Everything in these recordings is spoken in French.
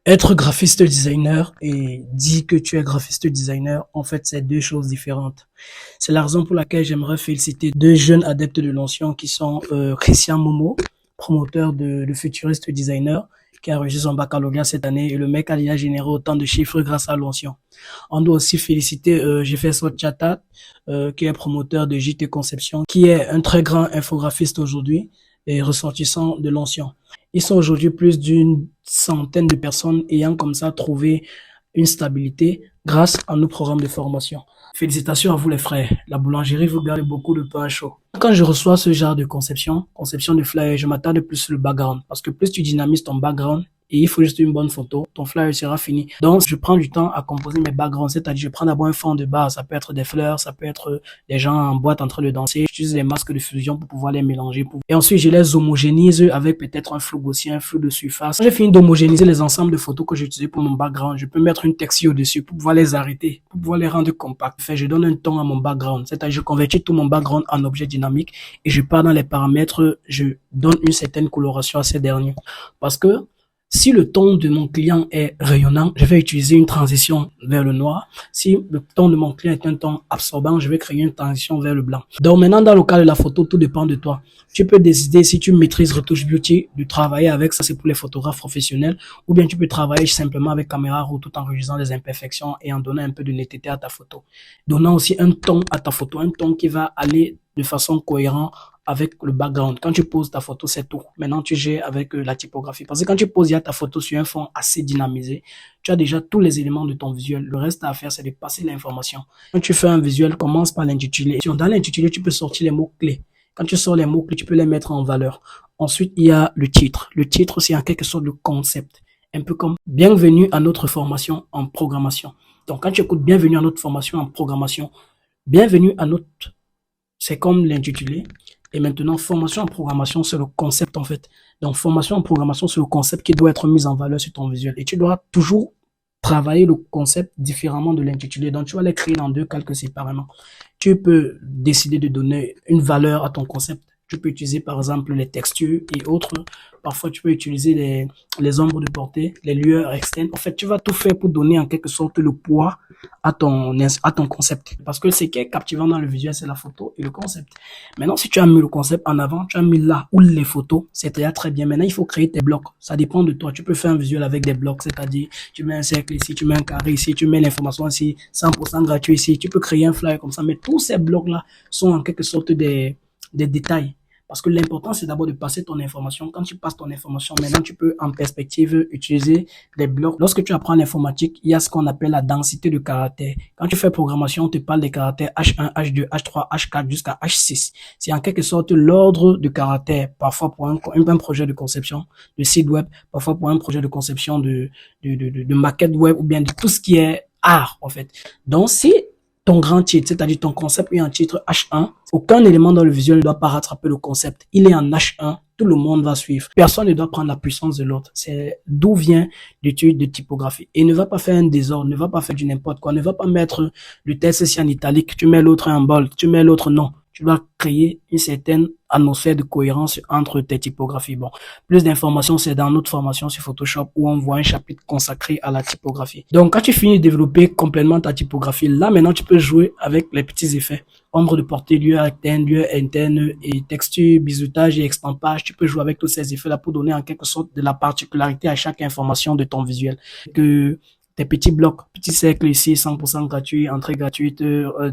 Être graphiste designer et dire que tu es graphiste designer, en fait, c'est deux choses différentes. C'est la raison pour laquelle j'aimerais féliciter deux jeunes adeptes de Notion qui sont Christian Momo, promoteur de futuriste designer, qui a reçu son baccalauréat cette année et le mec a généré autant de chiffres grâce à Notion. On doit aussi féliciter Jefferson Chatat, qui est promoteur de JT Conception, qui est un très grand infographiste aujourd'hui et ressortissant de Notion. Ils sont aujourd'hui plus d'une centaine de personnes ayant comme ça trouvé une stabilité grâce à nos programmes de formation. Félicitations à vous les frères. La boulangerie vous garde beaucoup de pain chaud. Quand je reçois ce genre de conception de flyer, je m'attarde plus sur le background parce que plus tu dynamises ton background, et il faut juste une bonne photo, ton flyer sera fini. Donc, je prends du temps à composer mes backgrounds, c'est-à-dire je prends d'abord un fond de base, ça peut être des fleurs, ça peut être des gens en boîte en train de danser, j'utilise les masques de fusion pour pouvoir les mélanger. Et ensuite, je les homogénise avec peut-être un flou gaussien, un flou de surface. Quand j'ai fini d'homogénéiser les ensembles de photos que j'ai utilisés pour mon background, je peux mettre une texture au-dessus pour pouvoir les arrêter, pour pouvoir les rendre compacts. Enfin, je donne un ton à mon background, c'est-à-dire je convertis tout mon background en objet dynamique et je pars dans les paramètres, je donne une certaine coloration à ces derniers. Parce que si le ton de mon client est rayonnant, je vais utiliser une transition vers le noir. Si le ton de mon client est un ton absorbant, je vais créer une transition vers le blanc. Donc maintenant, dans le cas de la photo, tout dépend de toi. Tu peux décider si tu maîtrises Retouche Beauty, de travailler avec ça, c'est pour les photographes professionnels, ou bien tu peux travailler simplement avec caméra raw tout en réduisant les imperfections et en donnant un peu de netteté à ta photo. Donnant aussi un ton à ta photo, un ton qui va aller de façon cohérente avec le background. Quand tu poses ta photo, c'est tout. Maintenant, tu gères avec la typographie. Parce que quand tu poses ta photo sur un fond assez dynamisé, tu as déjà tous les éléments de ton visuel. Le reste à faire, c'est de passer l'information. Quand tu fais un visuel, commence par l'intitulé. Dans l'intitulé, tu peux sortir les mots-clés. Quand tu sors les mots-clés, tu peux les mettre en valeur. Ensuite, il y a le titre. Le titre, c'est en quelque sorte le concept. Un peu comme bienvenue à notre formation en programmation. Donc, quand tu écoutes bienvenue à notre formation en programmation, bienvenue à notre, c'est comme l'intitulé. Et maintenant, formation en programmation, c'est le concept en fait. Donc, formation en programmation, c'est le concept qui doit être mis en valeur sur ton visuel. Et tu dois toujours travailler le concept différemment de l'intitulé. Donc, tu vas les créer dans deux calques séparément. Tu peux décider de donner une valeur à ton concept. Tu peux utiliser par exemple les textures et autres. Parfois, tu peux utiliser les ombres de portée, les lueurs externes. En fait, tu vas tout faire pour donner en quelque sorte le poids à ton concept. Parce que ce qui est captivant dans le visuel, c'est la photo et le concept. Maintenant, si tu as mis le concept en avant, tu as mis là où les photos, c'est déjà très bien. Maintenant, il faut créer tes blocs. Ça dépend de toi. Tu peux faire un visuel avec des blocs, c'est-à-dire tu mets un cercle ici, tu mets un carré ici, tu mets l'information ici, 100% gratuit ici. Tu peux créer un flyer comme ça. Mais tous ces blocs-là sont en quelque sorte des détails. Parce que l'important, c'est d'abord de passer ton information. Quand tu passes ton information, maintenant, tu peux en perspective utiliser des blocs. Lorsque tu apprends l'informatique, il y a ce qu'on appelle la densité de caractères. Quand tu fais programmation, on te parle des caractères H1, H2, H3, H4 jusqu'à H6. C'est en quelque sorte l'ordre de caractères, parfois pour un projet de conception de site web, parfois pour un projet de conception de maquette web ou bien de tout ce qui est art, en fait. Donc, si ton grand titre, c'est-à-dire ton concept est en titre H1, aucun élément dans le visuel ne doit pas rattraper le concept. Il est en H1, tout le monde va suivre. Personne ne doit prendre la puissance de l'autre. C'est d'où vient l'étude de typographie. Et ne va pas faire un désordre, ne va pas faire du n'importe quoi, ne va pas mettre le texte ici en italique, tu mets l'autre en bold, tu mets l'autre non. Tu dois créer une certaine atmosphère de cohérence entre tes typographies. Bon, plus d'informations, c'est dans notre formation sur Photoshop où on voit un chapitre consacré à la typographie. Donc, quand tu finis de développer complètement ta typographie, là, maintenant, tu peux jouer avec les petits effets. Ombre de portée, lieu interne et texture, biseautage et extampage. Tu peux jouer avec tous ces effets-là pour donner en quelque sorte de la particularité à chaque information de ton visuel. Que tes petits blocs, petits cercles ici, 100% gratuit, entrée gratuite,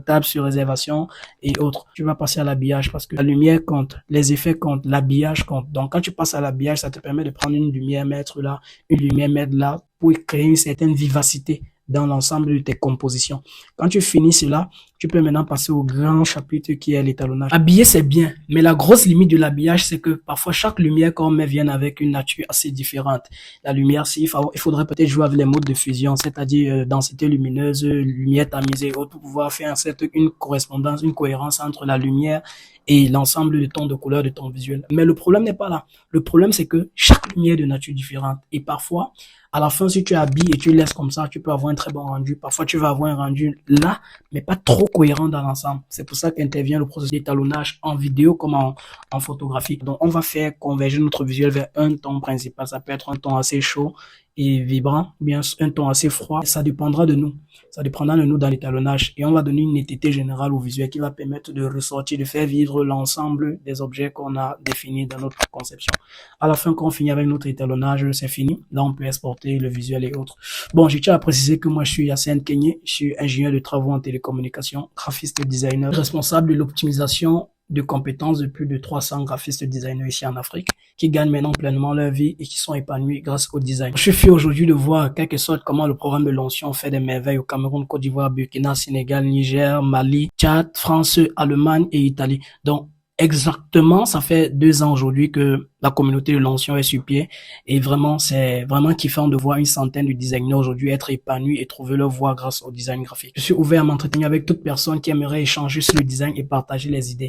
table sur réservation et autres. Tu vas passer à l'habillage parce que la lumière compte, les effets comptent, l'habillage compte. Donc, quand tu passes à l'habillage, ça te permet de prendre une lumière, mettre là, une lumière, mettre là, pour créer une certaine vivacité dans l'ensemble de tes compositions. Quand tu finis cela, tu peux maintenant passer au grand chapitre qui est l'étalonnage. Habiller, c'est bien, mais la grosse limite de l'habillage, c'est que parfois chaque lumière qu'on met vient avec une nature assez différente. La lumière, il faudrait peut-être jouer avec les modes de fusion, c'est-à-dire densité lumineuse, lumière tamisée, pour pouvoir faire une correspondance, une cohérence entre la lumière et l'ensemble de tons de couleurs de ton visuel. Mais le problème n'est pas là. Le problème, c'est que chaque lumière est de nature différente. Et parfois, à la fin, si tu habilles et tu laisses comme ça, tu peux avoir un très bon rendu. Parfois, tu vas avoir un rendu là, mais pas trop cohérent dans l'ensemble. C'est pour ça qu'intervient le processus d'étalonnage en vidéo comme en photographie. Donc, on va faire converger notre visuel vers un ton principal. Ça peut être un ton assez chaud et vibrant, ou bien un ton assez froid. Ça dépendra de nous. Ça dépendra de nous dans l'étalonnage. Et on va donner une netteté générale au visuel qui va permettre de ressortir, de faire vivre l'ensemble des objets qu'on a définis dans notre conception. À la fin, quand on finit avec notre étalonnage, c'est fini. Là, on peut exporter le visuel et autres. Bon, je tiens à préciser que moi, je suis Yassine Kenyé. Je suis ingénieur de travaux en télécommunication, graphiste et designer, responsable de l'optimisation de compétences de plus de 300 graphistes designers ici en Afrique, qui gagnent maintenant pleinement leur vie et qui sont épanouis grâce au design. Je suis fier aujourd'hui de voir en quelque sorte comment le programme de Lancion fait des merveilles au Cameroun, Côte d'Ivoire, Burkina, Sénégal, Niger, Mali, Tchad, France, Allemagne et Italie. Donc, exactement, ça fait 2 ans aujourd'hui que la communauté de Lancion est sur pied et vraiment, c'est vraiment kiffant de voir une centaine de designers aujourd'hui être épanouis et trouver leur voie grâce au design graphique. Je suis ouvert à m'entretenir avec toute personne qui aimerait échanger sur le design et partager les idées.